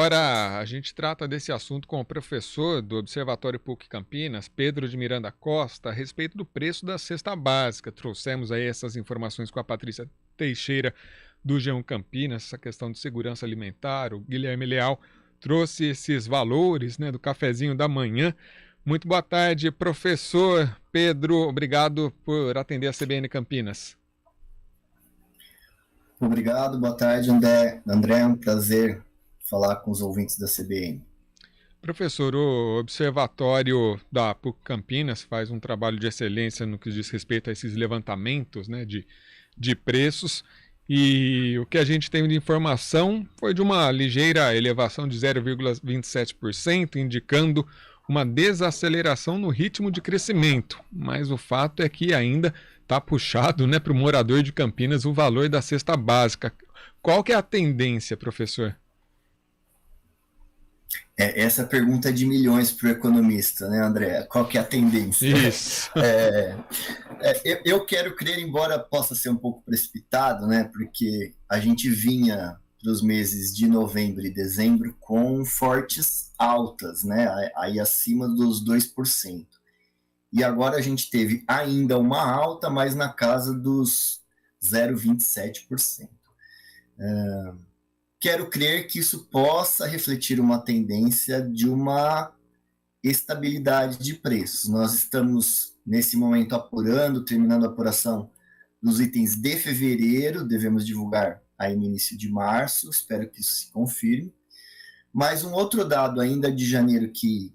agora a gente trata desse assunto com o professor do Observatório PUC Campinas, Pedro de Miranda Costa, a respeito do preço da cesta básica. Trouxemos aí essas informações com a Patrícia Teixeira do G1 Campinas, essa questão de segurança alimentar. O Guilherme Leal trouxe esses valores, né, do cafezinho da manhã. Muito boa tarde, professor Pedro. Obrigado por atender a CBN Campinas. Obrigado, boa tarde, André. É um prazer falar com os ouvintes da CBN. Professor, o Observatório da PUC Campinas faz um trabalho de excelência no que diz respeito a esses levantamentos, né, de preços, e o que a gente tem de informação foi de uma ligeira elevação de 0,27%, indicando uma desaceleração no ritmo de crescimento, mas o fato é que ainda está puxado, né, para o morador de Campinas o valor da cesta básica. Qual que é a tendência, professor? Essa pergunta é de milhões para o economista, né, André? Qual que é a tendência? Isso. Eu quero crer, embora possa ser um pouco precipitado, né, porque a gente vinha dos meses de novembro e dezembro com fortes altas, né, aí acima dos 2%. E agora a gente teve ainda uma alta, mas na casa dos 0,27%. Quero crer que isso possa refletir uma tendência de uma estabilidade de preços. Nós estamos, nesse momento, terminando a apuração dos itens de fevereiro, devemos divulgar aí no início de março, espero que isso se confirme. Mas um outro dado ainda de janeiro que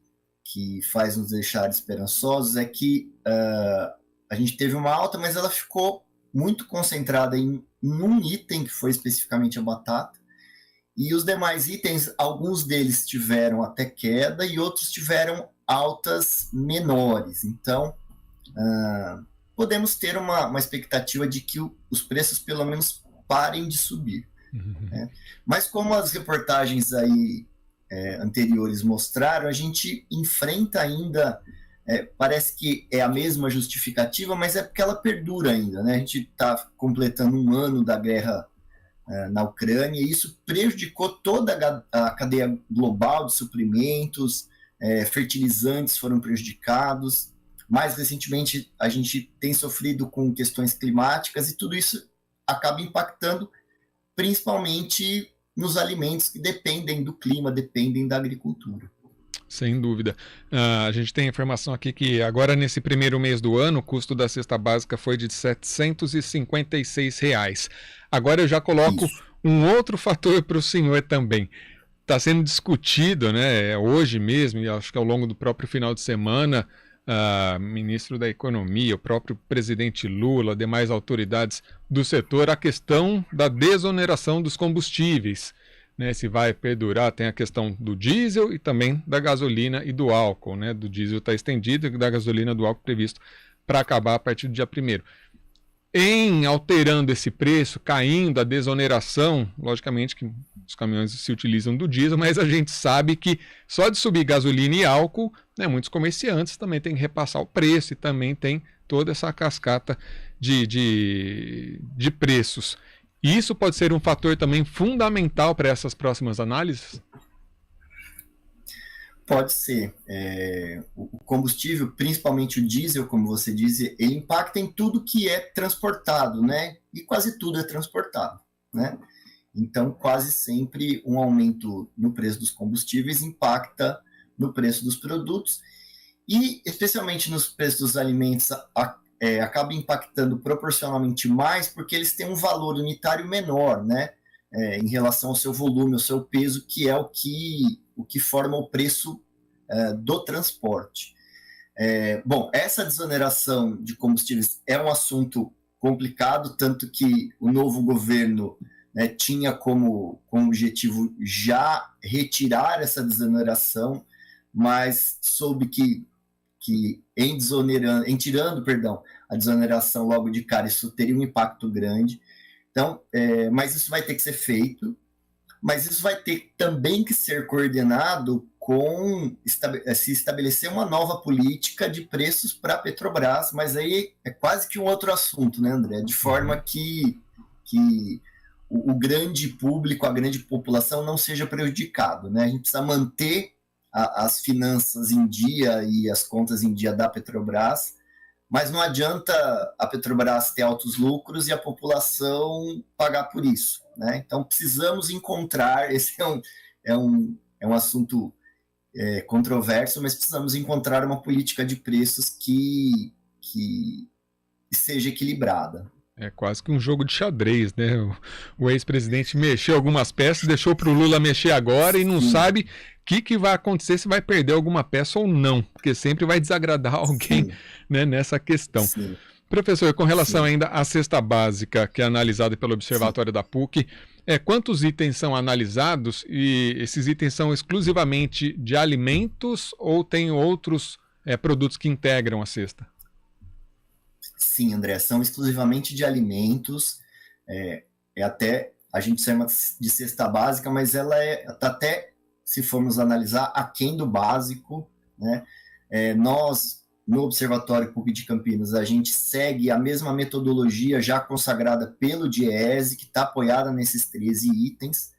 faz nos deixar esperançosos é que a gente teve uma alta, mas ela ficou muito concentrada em um item, que foi especificamente a batata, e os demais itens, alguns deles tiveram até queda e outros tiveram altas menores. Então, podemos ter uma expectativa de que os preços pelo menos parem de subir. Né? Mas como as reportagens aí anteriores mostraram, a gente enfrenta ainda, parece que é a mesma justificativa, mas é porque ela perdura ainda. Né? A gente está completando um ano da guerra na Ucrânia, e isso prejudicou toda a cadeia global de suprimentos, fertilizantes foram prejudicados. Mais recentemente, a gente tem sofrido com questões climáticas, e tudo isso acaba impactando principalmente nos alimentos que dependem do clima, dependem da agricultura. Sem dúvida. A gente tem informação aqui que agora, nesse primeiro mês do ano, o custo da cesta básica foi de R$ 756. Agora eu já coloco um outro fator para o senhor também. Está sendo discutido, né, hoje mesmo, e acho que ao longo do próprio final de semana, ministro da Economia, o próprio presidente Lula, demais autoridades do setor, a questão da desoneração dos combustíveis. Né, se vai perdurar, tem a questão do diesel e também da gasolina e do álcool. Né, do diesel está estendido e da gasolina e do álcool previsto para acabar a partir do dia 1º. Em alterando esse preço, caindo a desoneração, logicamente que os caminhões se utilizam do diesel, mas a gente sabe que só de subir gasolina e álcool, né, muitos comerciantes também têm que repassar o preço e também tem toda essa cascata de preços. E isso pode ser um fator também fundamental para essas próximas análises? Pode ser. O combustível, principalmente o diesel, como você diz, ele impacta em tudo que é transportado, né? E quase tudo é transportado, né? Então, quase sempre um aumento no preço dos combustíveis impacta no preço dos produtos, e especialmente nos preços dos alimentos acaba impactando proporcionalmente mais, porque eles têm um valor unitário menor, né? Em relação ao seu volume, ao seu peso, que é o que forma o preço do transporte. Bom, essa desoneração de combustíveis é um assunto complicado, tanto que o novo governo, né, tinha como objetivo já retirar essa desoneração, mas soube que em tirando a desoneração logo de cara, isso teria um impacto grande. Então, mas isso vai ter que ser feito, mas isso vai ter também que ser coordenado com se estabelecer uma nova política de preços para a Petrobras, mas aí é quase que um outro assunto, né, André? De forma que o grande público, a grande população não seja prejudicado, né? A gente precisa manter as finanças em dia e as contas em dia da Petrobras, mas não adianta a Petrobras ter altos lucros e a população pagar por isso, né? Então precisamos encontrar, esse é um assunto controverso, mas precisamos encontrar uma política de preços que seja equilibrada. É quase que um jogo de xadrez, né? O ex-presidente mexeu algumas peças, deixou para o Lula mexer agora e não sabe o que vai acontecer, se vai perder alguma peça ou não, porque sempre vai desagradar alguém, né, nessa questão. Sim. Professor, com relação ainda à cesta básica, que é analisada pelo Observatório da PUC, quantos itens são analisados e esses itens são exclusivamente de alimentos ou tem outros produtos que integram a cesta? Sim, André, são exclusivamente de alimentos, até, a gente chama de cesta básica, mas ela tá até, se formos analisar, aquém do básico, né? Nós, no Observatório PUC de Campinas, a gente segue a mesma metodologia já consagrada pelo DIEESE, que está apoiada nesses 13 itens,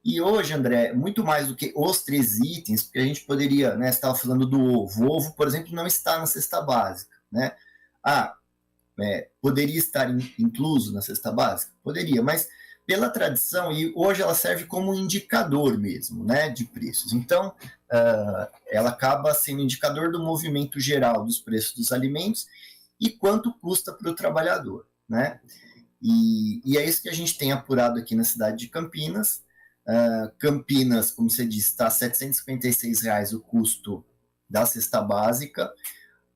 e hoje, André, muito mais do que os 13 itens, porque a gente poderia, né, você estava falando do ovo. O ovo, por exemplo, não está na cesta básica, né? Poderia estar incluso na cesta básica? Poderia, mas pela tradição, e hoje ela serve como indicador mesmo, né, de preços. Então, ela acaba sendo indicador do movimento geral dos preços dos alimentos e quanto custa para o trabalhador, né? E é isso que a gente tem apurado aqui na cidade de Campinas. Campinas, como você disse, está R$ 756 o custo da cesta básica.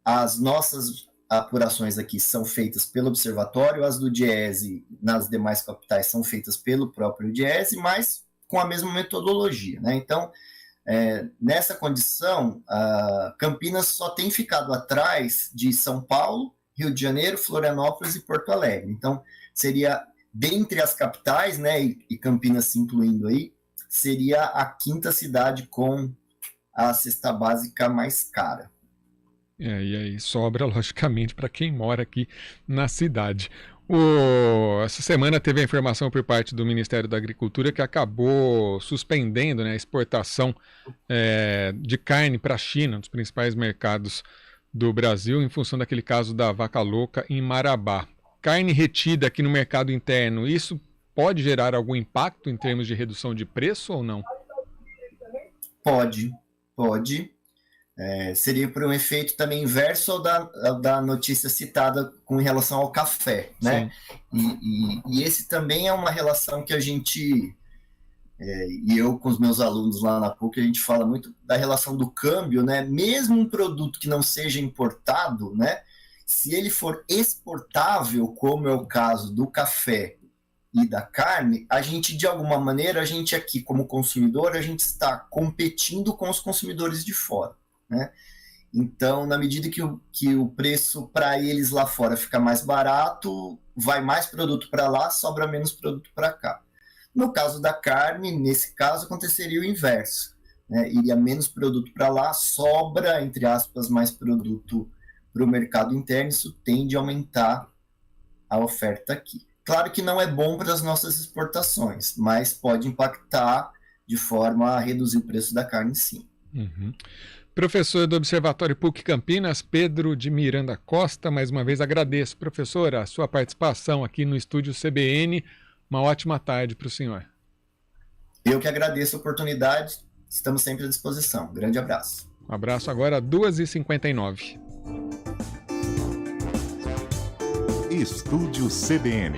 As nossas apurações aqui são feitas pelo Observatório, as do DIEESE nas demais capitais são feitas pelo próprio DIEESE, mas com a mesma metodologia, né? Então, nessa condição, Campinas só tem ficado atrás de São Paulo, Rio de Janeiro, Florianópolis e Porto Alegre. Então, seria, dentre as capitais, né, e Campinas se incluindo aí, seria a quinta cidade com a cesta básica mais cara. E aí sobra, logicamente, para quem mora aqui na cidade. Essa semana teve a informação por parte do Ministério da Agricultura que acabou suspendendo, né, a exportação de carne para a China, um dos principais mercados do Brasil, em função daquele caso da vaca louca em Marabá. Carne retida aqui no mercado interno, isso pode gerar algum impacto em termos de redução de preço ou não? Pode. Seria por um efeito também inverso ao da notícia citada com relação ao café, né? E esse também é uma relação que a gente, e eu com os meus alunos lá na PUC, a gente fala muito da relação do câmbio, né? Mesmo um produto que não seja importado, né? Se ele for exportável, como é o caso do café e da carne, a gente, de alguma maneira, a gente aqui como consumidor, a gente está competindo com os consumidores de fora, né? Então, na medida que o preço para eles lá fora fica mais barato, vai mais produto para lá, sobra menos produto para cá. No caso da carne, nesse caso, aconteceria o inverso, né? Iria menos produto para lá, sobra, entre aspas, mais produto para o mercado interno, isso tende a aumentar a oferta aqui. Claro que não é bom para as nossas exportações, mas pode impactar de forma a reduzir o preço da carne, sim. Uhum. Professor do Observatório PUC Campinas, Pedro de Miranda Costa, mais uma vez agradeço, professora, a sua participação aqui no estúdio CBN. Uma ótima tarde para o senhor. Eu que agradeço a oportunidade, estamos sempre à disposição. Grande abraço. Um abraço agora, 2h59. Estúdio CBN.